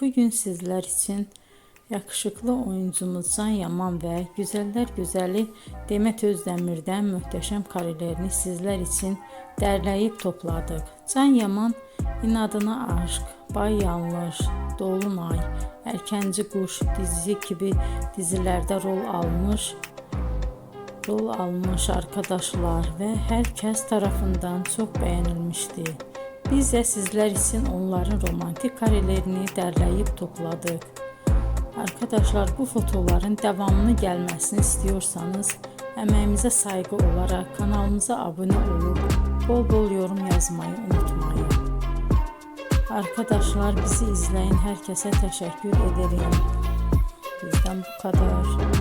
bugün sizler için yakışıklı oyuncumuz Can Yaman ve güzeller güzeli Demet Özdemir'den muhteşem karelerini sizler için derleyip topladık. Can Yaman İnadına Aşk, Bay Yanlış, Dolunay, Erkenci Kuş dizi gibi dizilerde rol almış arkadaşlar ve herkes tarafından çok beğenilmişti. Biz de sizler için onların romantik karelerini derleyip topladık. Arkadaşlar, bu fotoların devamını gelmesini istiyorsanız emeğimize saygı olarak kanalımıza abone olup bol bol yorum yazmayı unutmayın. Arkadaşlar, bizi izleyen herkese teşekkür ederim. Bizden bu kadar.